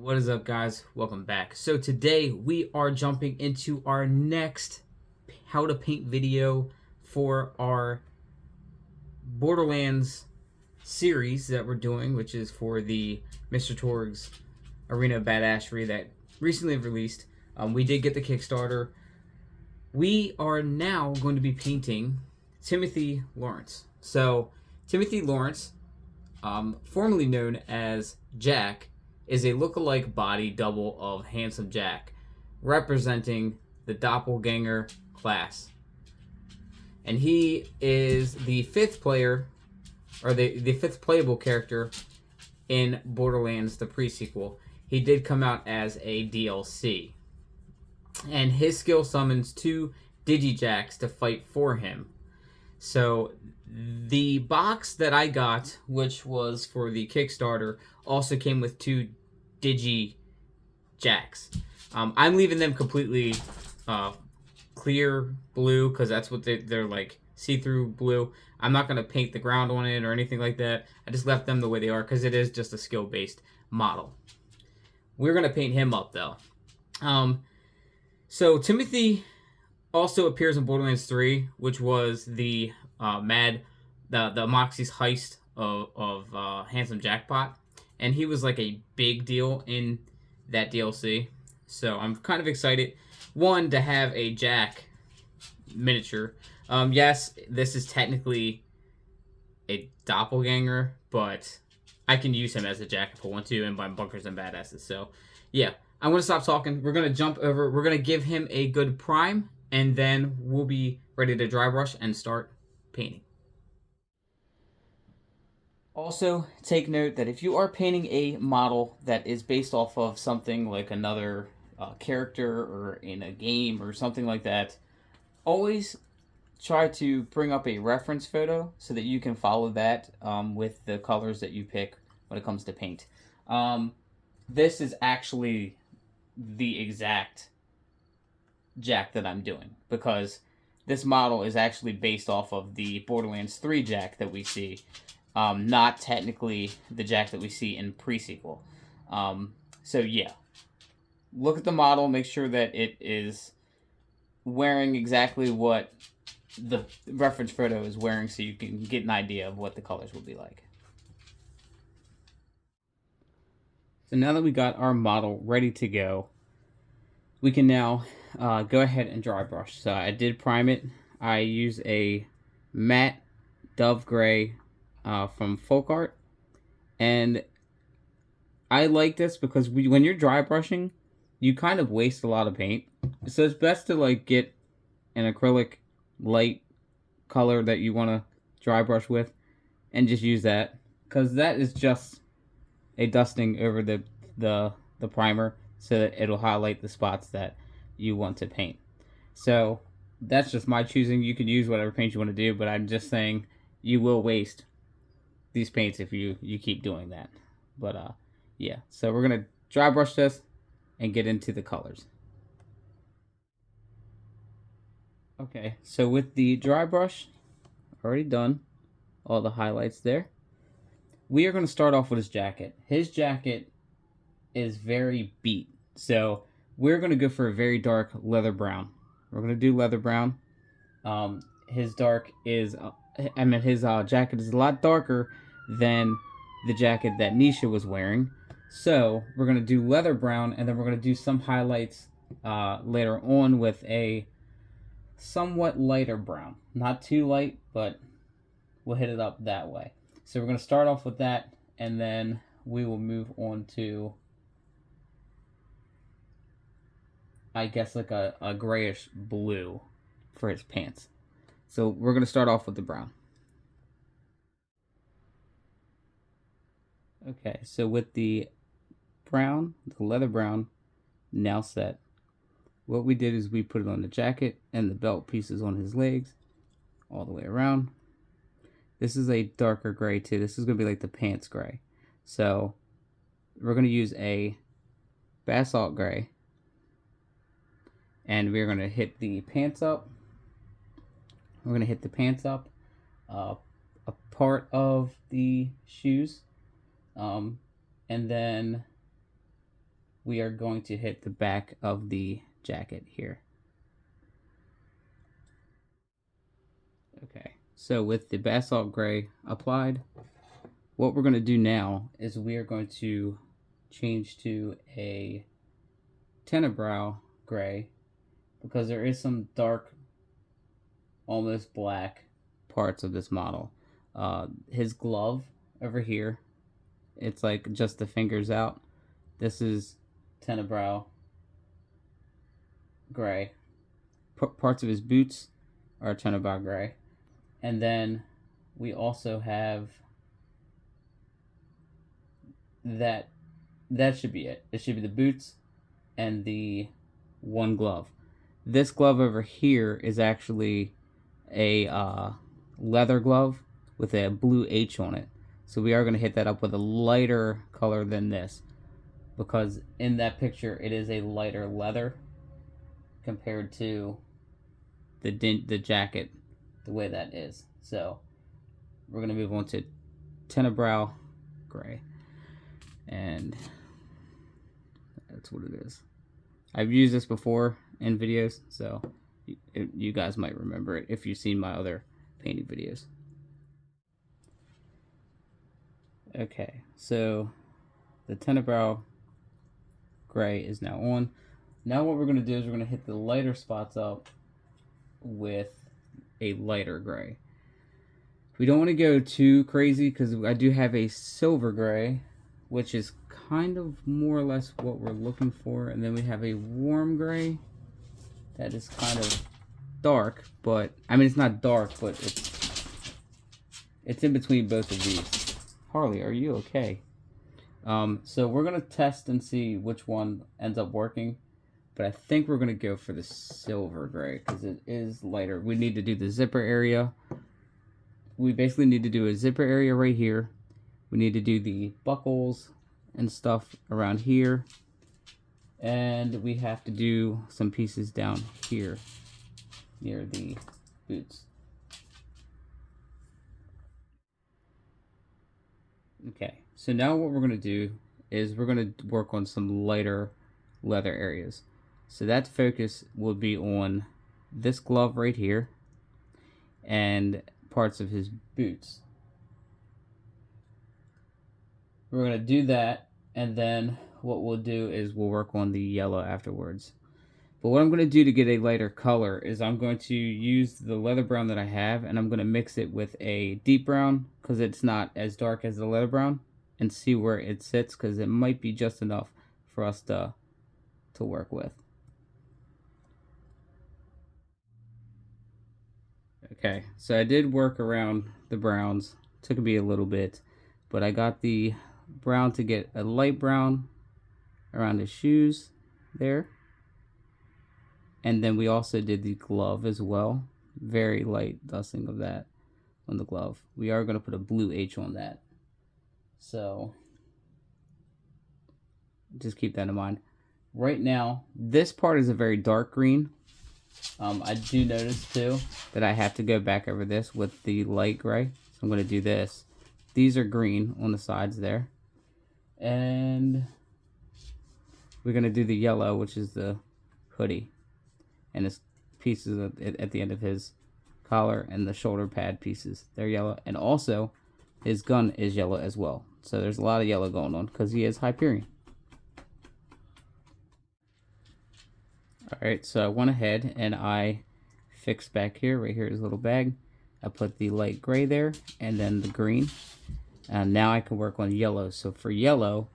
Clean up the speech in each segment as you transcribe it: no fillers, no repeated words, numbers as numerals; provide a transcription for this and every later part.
What is up, guys? Welcome back. So today we are jumping into our next how to paint video for our Borderlands series that we're doing, which is for the Mr. Torgue's Arena of Badassery that recently released. We did get the Kickstarter. We are now going to be painting Timothy Lawrence. So Timothy Lawrence, formerly known as Jack, is a look-alike body double of Handsome Jack, representing the doppelganger class. And he is the fifth player, or the fifth playable character in Borderlands, the pre-sequel. He did come out as a DLC. And his skill summons two Digijacks to fight for him. So the box that I got, which was for the Kickstarter, also came with two Digijacks. I'm leaving them completely clear blue because that's what they're like, see-through blue. I'm not going to paint the ground on it or anything like that. I just left them the way they are because it is just a skill-based model. We're going to paint him up, though. So Timothy also appears in Borderlands 3, which was the Moxie's heist of Handsome Jackpot, and he was like a big deal in that DLC. So I'm kind of excited, one, to have a Jack miniature. Yes, this is technically a doppelganger, but I can use him as a Jack if I want to, and buy bunkers and badasses. So yeah, I'm gonna stop talking. We're gonna jump over. We're gonna give him a good prime, and then we'll be ready to dry brush and start painting. Also, take note that if you are painting a model that is based off of something like another character or in a game or something like that, always try to bring up a reference photo so that you can follow that with the colors that you pick when it comes to paint. This is actually the exact Jack that I'm doing, because this model is actually based off of the Borderlands 3 Jack that we see, not technically the Jack that we see in pre-sequel. So yeah, look at the model, make sure that it is wearing exactly what the reference photo is wearing so you can get an idea of what the colors will be like. So now that we got our model ready to go, we can now go ahead and dry brush. So I did prime it. I use a matte Dove Gray from Folk Art, and I like this because when you're dry brushing, you kind of waste a lot of paint. So it's best to like get an acrylic light color that you want to dry brush with and just use that, because that is just a dusting over the primer so that it'll highlight the spots that you want to paint. So that's just my choosing. You can use whatever paint you want to do, but I'm just saying you will waste these paints if you keep doing that. But yeah, so we're gonna dry brush this and get into the colors. Okay, so with the dry brush already done, all the highlights there, we are going to start off with his jacket. His jacket is very beat, so we're going to go for a very dark leather brown. We're going to do leather brown. His jacket is a lot darker than the jacket that Nisha was wearing. So we're going to do leather brown, and then we're going to do some highlights later on with a somewhat lighter brown. Not too light, but we'll hit it up that way. So we're going to start off with that, and then we will move on to, I guess, like a grayish blue for his pants. So we're going to start off with the brown. Okay, so with the brown, the leather brown, now set, what we did is we put it on the jacket and the belt pieces on his legs, all the way around. This is a darker gray too. This is going to be like the pants gray. So we're going to use a basalt gray, and we're going to hit the pants up. We're going to hit the pants up, a part of the shoes, and then we are going to hit the back of the jacket here. Okay, so with the basalt gray applied, what we're going to do now is we are going to change to a tenebrau gray, because there is some dark, almost black parts of this model. His glove over here, it's like just the fingers out. This is tenebrau gray. Parts of his boots are tenebrau gray. And then we also have that should be it. It should be the boots and the one glove. This glove over here is actually a leather glove with a blue H on it. So we are going to hit that up with a lighter color than this, because in that picture it is a lighter leather compared to the jacket, the way that is. So we're going to move on to tenebrau gray, and that's what it is. I've used this before in videos, so you guys might remember it if you've seen my other painting videos. Okay, so the tenebrau gray is now on. Now what we're going to do is we're going to hit the lighter spots up with a lighter gray. We don't want to go too crazy, because I do have a silver gray, which is kind of more or less what we're looking for. And then we have a warm gray that is kind of dark, but I mean, it's not dark, but it's in between both of these. Harley, are you okay? So we're going to test and see which one ends up working, but I think we're going to go for the silver gray because it is lighter. We need to do the zipper area. We basically need to do a zipper area right here. We need to do the buckles and stuff around here. And we have to do some pieces down here near the boots. Okay, so now what we're going to do is we're going to work on some lighter leather areas. So that focus will be on this glove right here and parts of his boots. We're going to do that, and then what we'll do is we'll work on the yellow afterwards. But what I'm going to do to get a lighter color is I'm going to use the leather brown that I have, and I'm going to mix it with a deep brown because it's not as dark as the leather brown, and see where it sits, because it might be just enough for us to work with. Okay, so I did work around the browns. Took me a little bit, but I got the brown to get a light brown around his shoes there. And then we also did the glove as well. Very light dusting of that on the glove. We are going to put a blue H on that. So just keep that in mind. Right now, this part is a very dark green. I do notice too that I have to go back over this with the light gray. So I'm going to do this. These are green on the sides there. And we're going to do the yellow, which is the hoodie. And his pieces at the end of his collar and the shoulder pad pieces. They're yellow. And also, his gun is yellow as well. So there's a lot of yellow going on because he is Hyperion. Alright, so I went ahead and I fixed back here, right here is a little bag. I put the light gray there and then the green. And now I can work on yellow. So for yellow,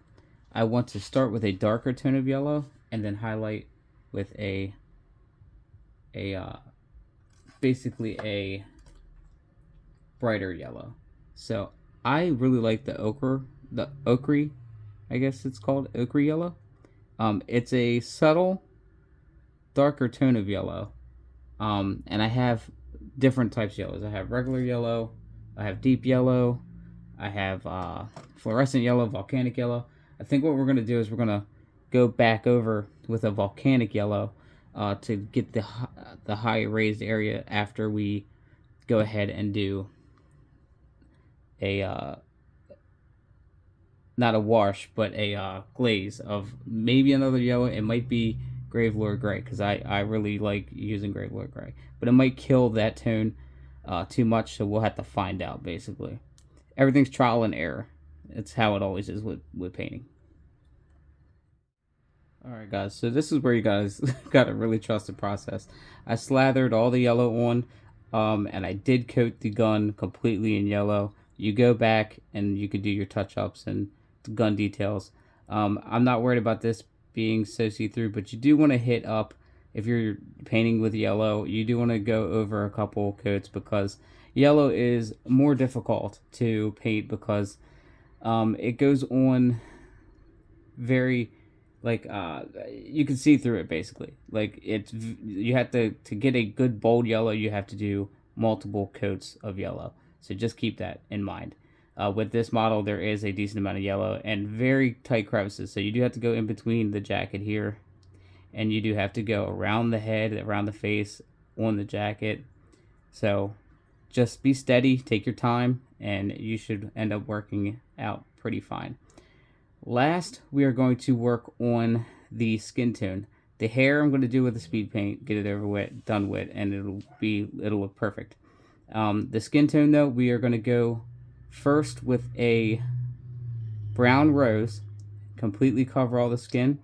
I want to start with a darker tone of yellow and then highlight with basically a brighter yellow. So I really like the ochre, I guess it's called ochre yellow. It's a subtle darker tone of yellow, and I have different types of yellows. I have regular yellow, I have deep yellow, I have fluorescent yellow, volcanic yellow. I think what we're going to do is we're going to go back over with a volcanic yellow to get the high raised area after we go ahead and do a not a wash, but a glaze of maybe another yellow. It might be Gravelord Gray, because I really like using Gravelord Gray. But it might kill that tone too much, so we'll have to find out, basically. Everything's trial and error. It's how it always is with painting. Alright guys, so this is where you guys gotta really trust the process. I slathered all the yellow on, and I did coat the gun completely in yellow. You go back and you can do your touch-ups and gun details. I'm not worried about this being so see-through, but you do want to hit up, if you're painting with yellow, you do want to go over a couple coats, because yellow is more difficult to paint, because it goes on very, like, you can see through it, basically. Like, it's, you have to get a good bold yellow, you have to do multiple coats of yellow. So just keep that in mind. With this model, there is a decent amount of yellow and very tight crevices. So you do have to go in between the jacket here, and you do have to go around the head, around the face, on the jacket. So just be steady, take your time, and you should end up working out pretty fine. Last, we are going to work on the skin tone. The hair I'm going to do with the speed paint, get it over with, done with, and it'll look perfect. The skin tone, though, we are going to go first with a brown rose, completely cover all the skin,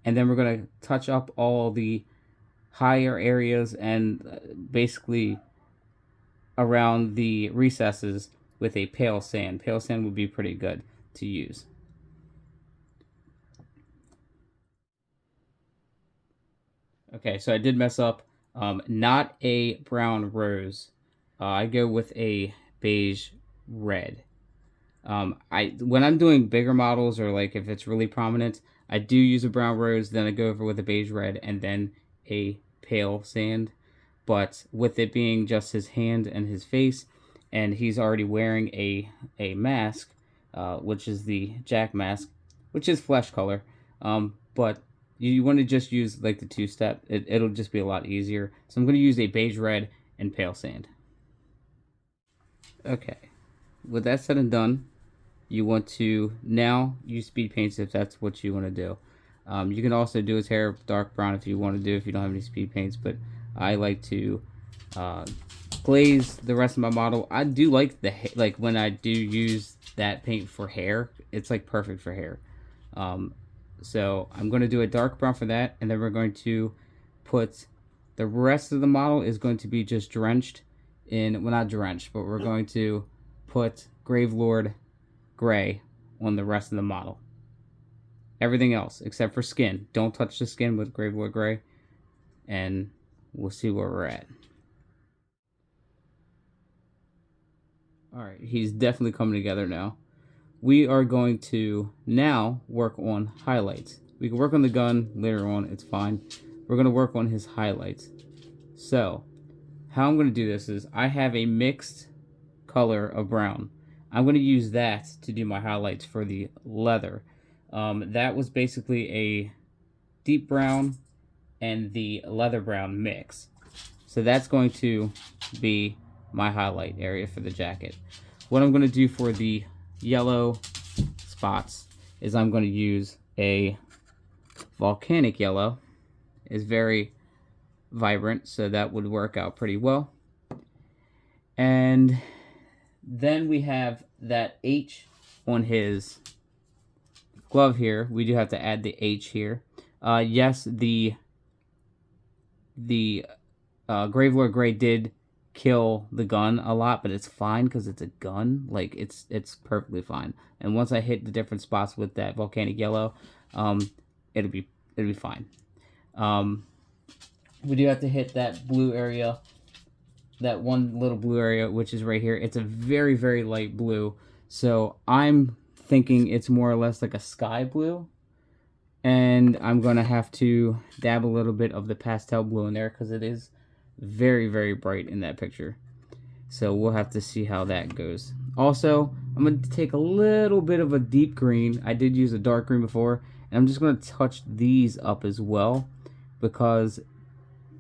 and then we're going to touch up all the higher areas and basically around the recesses with a pale sand. Pale sand would be pretty good to use. Okay, so I did mess up. Not a brown rose. I go with a beige red. When I'm doing bigger models, or like if it's really prominent, I do use a brown rose, then I go over with a beige red, and then a pale sand. But with it being just his hand and his face, and he's already wearing a mask, which is the Jack mask, which is flesh color, but you want to just use like the two-step. It'll just be a lot easier. So I'm going to use a beige red and pale sand. Okay, with that said and done, you want to now use speed paints if that's what you want to do. You can also do his hair dark brown if you want to do, if you don't have any speed paints, but I like to glaze the rest of my model. I do like like when I do use that paint for hair, it's like perfect for hair. So I'm going to do a dark brown for that, and then we're going to put the rest of the model is going to be just drenched in, well, not drenched, but we're going to put Gravelord Gray on the rest of the model. Everything else except for skin, don't touch the skin with Gravelord Gray, and we'll see where we're at. Alright, he's definitely coming together now. We are going to now work on highlights. We can work on the gun later on, it's fine. We're going to work on his highlights. So, how I'm going to do this is, I have a mixed color of brown. I'm going to use that to do my highlights for the leather. That was basically a deep brown and the leather brown mix. So that's going to be my highlight area for the jacket. What I'm going to do for the yellow spots is I'm going to use a volcanic yellow. It's very vibrant, so that would work out pretty well. And then we have that H on his glove here. We do have to add the H here. Yes, the Gravelord Gray did kill the gun a lot, but it's fine because it's a gun. Like, it's perfectly fine. And once I hit the different spots with that volcanic yellow, it'll be fine. We do have to hit that blue area, that one little blue area, which is right here. It's a very, very light blue, so I'm thinking it's more or less like a sky blue, and I'm gonna have to dab a little bit of the pastel blue in there because it is very, very bright in that picture. So we'll have to see how that goes. Also, I'm going to take a little bit of a deep green. I did use a dark green before, and I'm just going to touch these up as well because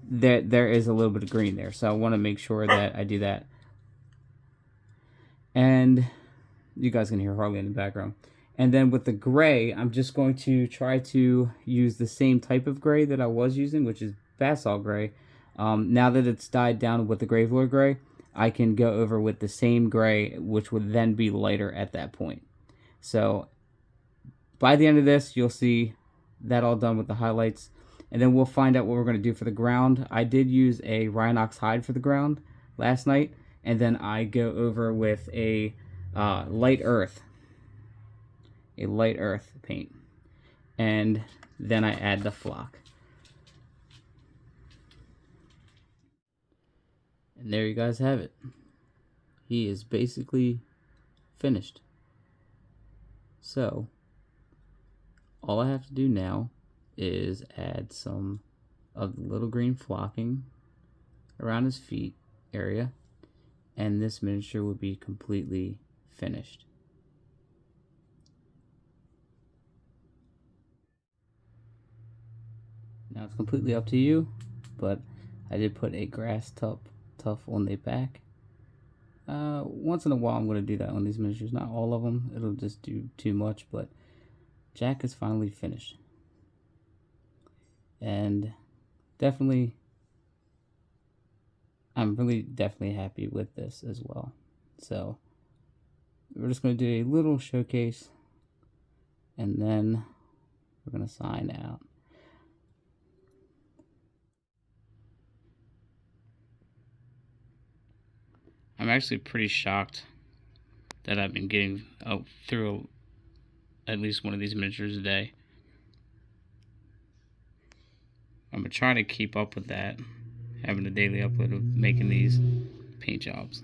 there is a little bit of green there. So I want to make sure that I do that. And you guys can hear Harley in the background. And then with the gray, I'm just going to try to use the same type of gray that I was using, which is basalt gray. Now that it's dyed down with the Gravelord gray, I can go over with the same gray, which would then be lighter at that point. So by the end of this, you'll see that all done with the highlights. And then we'll find out what we're going to do for the ground. I did use a Rhinox hide for the ground last night. And then I go over with a light earth. A light earth paint. And then I add the flock. And there you guys have it. He is basically finished. So all I have to do now is add some of the little green flocking around his feet area, and this miniature will be completely finished. Now it's completely up to you, but I did put a grass tuft on the back. Once in a while I'm going to do that on these miniatures, not all of them, it'll just do too much, but Jack is finally finished. And definitely, I'm really definitely happy with this as well. So we're just going to do a little showcase, and then we're going to sign out. I'm actually pretty shocked that I've been getting through at least one of these miniatures a day. I'm going to try to keep up with that, having a daily upload of making these paint jobs.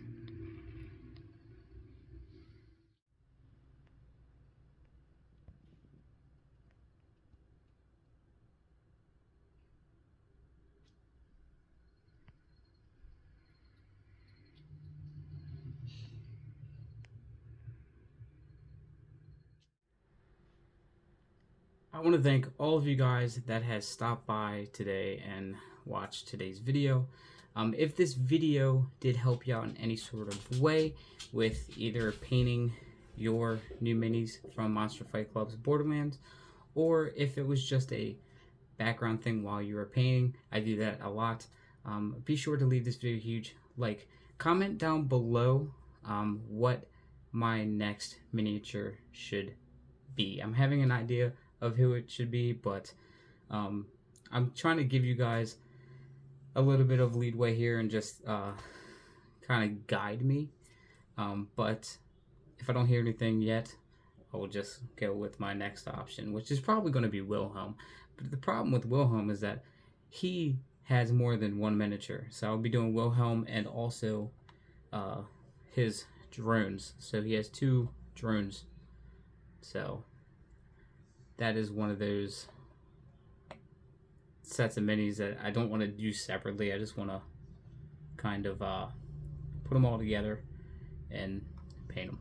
I want to thank all of you guys that has stopped by today and watched today's video. If this video did help you out in any sort of way with either painting your new minis from Monster Fight Club's Borderlands, or if it was just a background thing while you were painting, I do that a lot. Be sure to leave this video a huge like. Comment down below what my next miniature should be. I'm having an idea of who it should be, but I'm trying to give you guys a little bit of leadway here and just kind of guide me. But if I don't hear anything yet, I will just go with my next option, which is probably going to be Wilhelm. But the problem with Wilhelm is that he has more than one miniature. So I'll be doing Wilhelm and also his drones. So he has 2 drones. So that is one of those sets of minis that I don't want to do separately. I just want to kind of put them all together and paint them.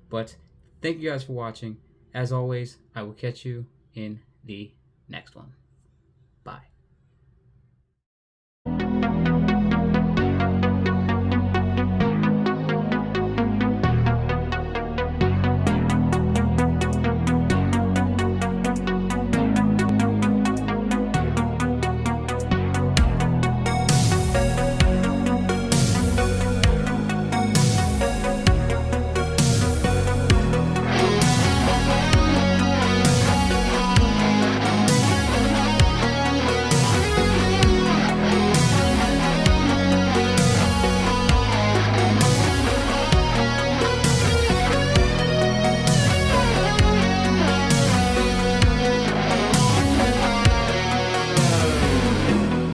But thank you guys for watching. As always, I will catch you in the next one.